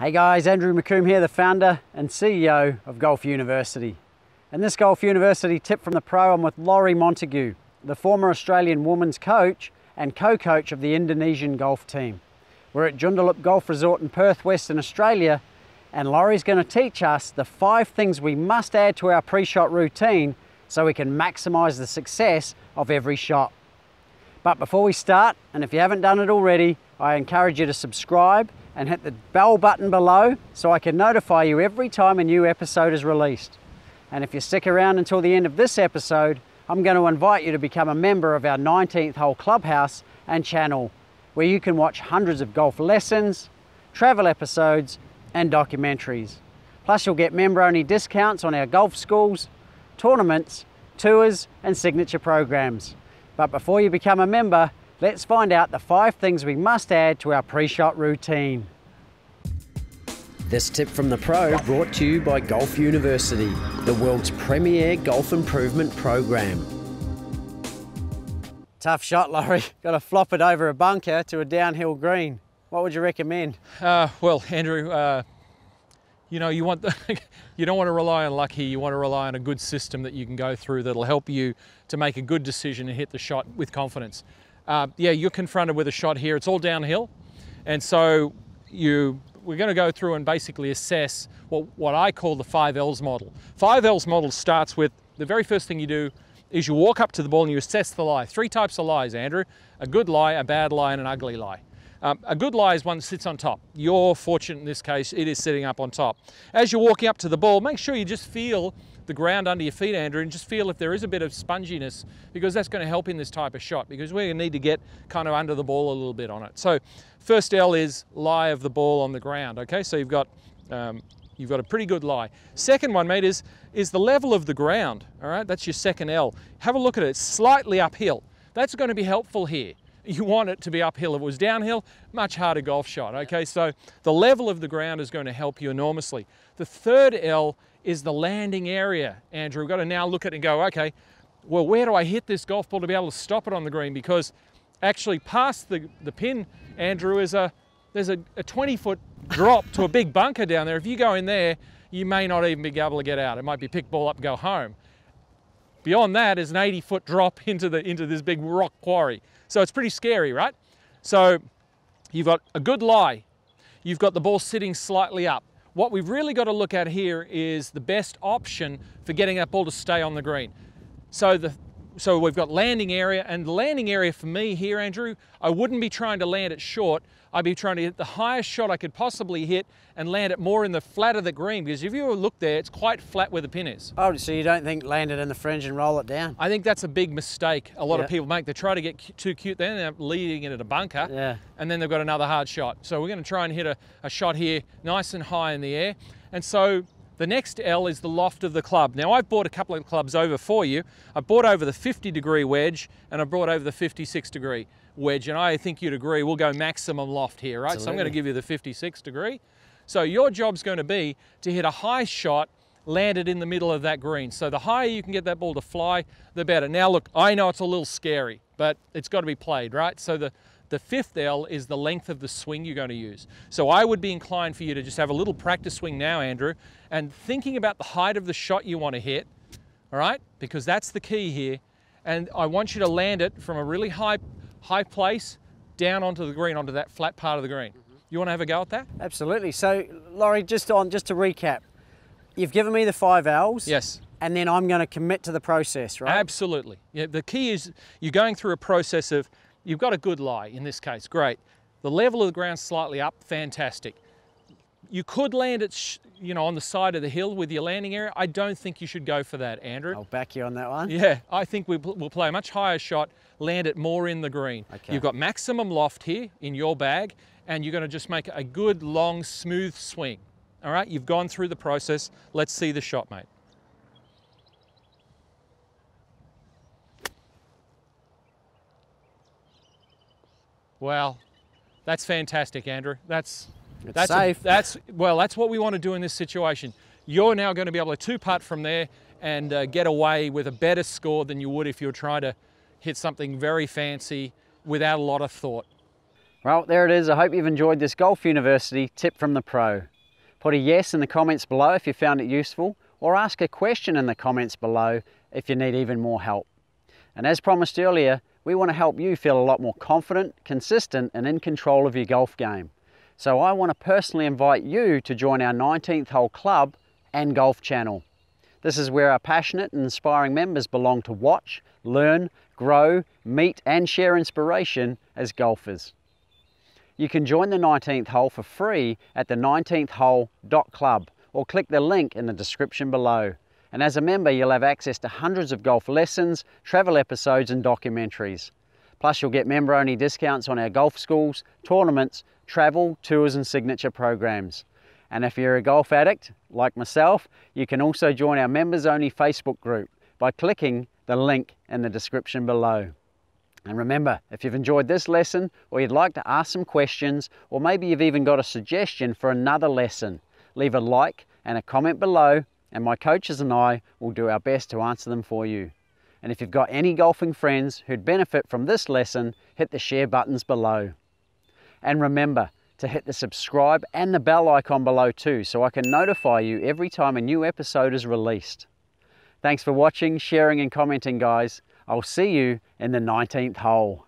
Hey guys, Andrew McComb here, the founder and CEO of Golf University. In this Golf University tip from the pro, I'm with Lawrie Montague, the former Australian women's coach and co-coach of the Indonesian golf team. We're at Joondalup Golf Resort in Perth, Western Australia, and Laurie's going to teach us the 5 things we must add to our pre-shot routine so we can maximise the success of every shot. But before we start, and if you haven't done it already, I encourage you to subscribe and hit the bell button below so I can notify you every time a new episode is released. And if you stick around until the end of this episode, I'm going to invite you to become a member of our 19th hole clubhouse and channel, where you can watch hundreds of golf lessons, travel episodes and documentaries. Plus you'll get member-only discounts on our golf schools, tournaments, tours and signature programs. But before you become a member, let's find out the 5 things we must add to our pre-shot routine. This tip from the pro brought to you by Golf University, the world's premier golf improvement program. Tough shot, Lawrie. Got to flop it over a bunker to a downhill green. What would you recommend? Well, Andrew, you know, you don't want to rely on luck here. You want to rely on a good system that you can go through that'll help you to make a good decision and hit the shot with confidence. Yeah, you're confronted with a shot here. It's all downhill, and so we're going to go through and basically assess what I call the 5 L's model. 5 L's model starts with the very first thing you do is you walk up to the ball and you assess the lie. 3 types of lies, Andrew: a good lie, a bad lie, and an ugly lie. A good lie is one that sits on top. You're fortunate in this case, it is sitting up on top. As you're walking up to the ball, make sure you just feel the ground under your feet, Andrew, and just feel if there is a bit of sponginess, because that's going to help in this type of shot, because we're going to need to get kind of under the ball a little bit on it. So first L is lie of the ball on the ground. Okay, so you've got a pretty good lie. Second one, mate, is the level of the ground. All right, that's your second L. Have a look at it. It's slightly uphill. That's going to be helpful here. You want it to be uphill. If it was downhill, much harder golf shot. Okay, so the level of the ground is going to help you enormously. The third L is the landing area, Andrew. We've got to now look at it and go, okay, well, where do I hit this golf ball to be able to stop it on the green? Because actually past the pin, Andrew, there's a 20-foot drop to a big bunker down there. If you go in there, you may not even be able to get out. It might be pick ball up and go home. Beyond that is an 80-foot drop into this big rock quarry. So it's pretty scary, right? So you've got a good lie. You've got the ball sitting slightly up. What we've really got to look at here is the best option for getting that ball to stay on the green. So we've got landing area, and the landing area for me here, Andrew, I wouldn't be trying to land it short. I'd be trying to hit the highest shot I could possibly hit and land it more in the flat of the green, because if you look there, it's quite flat where the pin is. Oh, so you don't think land it in the fringe and roll it down? I think that's a big mistake a lot of people make. They try to get too cute, then they're leading it at a bunker, and then they've got another hard shot. So we're going to try and hit a shot here nice and high in the air. And so the next L is the loft of the club. Now I've brought a couple of clubs over for you. I've brought over the 50-degree wedge and I've brought over the 56-degree wedge, and I think you'd agree we'll go maximum loft here, right? Absolutely. So I'm going to give you the 56-degree. So your job's going to be to hit a high shot landed in the middle of that green. So the higher you can get that ball to fly, the better. Now look, I know it's a little scary, but it's got to be played, right? So the 5th L is the length of the swing you're going to use. So I would be inclined for you to just have a little practice swing now, Andrew, and thinking about the height of the shot you want to hit, all right? Because that's the key here. And I want you to land it from a really high place down onto the green, onto that flat part of the green. You want to have a go at that? Absolutely. So, Lawrie, just to recap, you've given me the 5 L's. Yes. And then I'm going to commit to the process, right? Absolutely. Yeah, the key is you're going through a process of, you've got a good lie in this case, great. The level of the ground slightly up, fantastic. You could land it, on the side of the hill with your landing area. I don't think you should go for that, Andrew. I'll back you on that one. Yeah, I think we'll play a much higher shot, land it more in the green. Okay. You've got maximum loft here in your bag, and you're going to just make a good, long, smooth swing. All right, you've gone through the process. Let's see the shot, mate. Well, that's fantastic, Andrew. That's safe. That's what we want to do in this situation. You're now going to be able to 2-putt from there and get away with a better score than you would if you were trying to hit something very fancy without a lot of thought. Well, there it is. I hope you've enjoyed this Golf University tip from the pro. Put a yes in the comments below if you found it useful, or ask a question in the comments below if you need even more help. And as promised earlier, we want to help you feel a lot more confident, consistent, and in control of your golf game. So I want to personally invite you to join our 19th hole club and golf channel. This is where our passionate and inspiring members belong to watch, learn, grow, meet, and share inspiration as golfers. You can join the 19th hole for free at the 19thhole.club or click the link in the description below. And as a member, you'll have access to hundreds of golf lessons, travel episodes, and documentaries. Plus, you'll get member-only discounts on our golf schools, tournaments, travel, tours, and signature programs. And if you're a golf addict, like myself, you can also join our members-only Facebook group by clicking the link in the description below. And remember, if you've enjoyed this lesson, or you'd like to ask some questions, or maybe you've even got a suggestion for another lesson, leave a like and a comment below, and my coaches and I will do our best to answer them for you. And if you've got any golfing friends who'd benefit from this lesson, hit the share buttons below. And remember to hit the subscribe and the bell icon below too, so I can notify you every time a new episode is released. Thanks for watching, sharing, and commenting, guys. I'll see you in the 19th hole.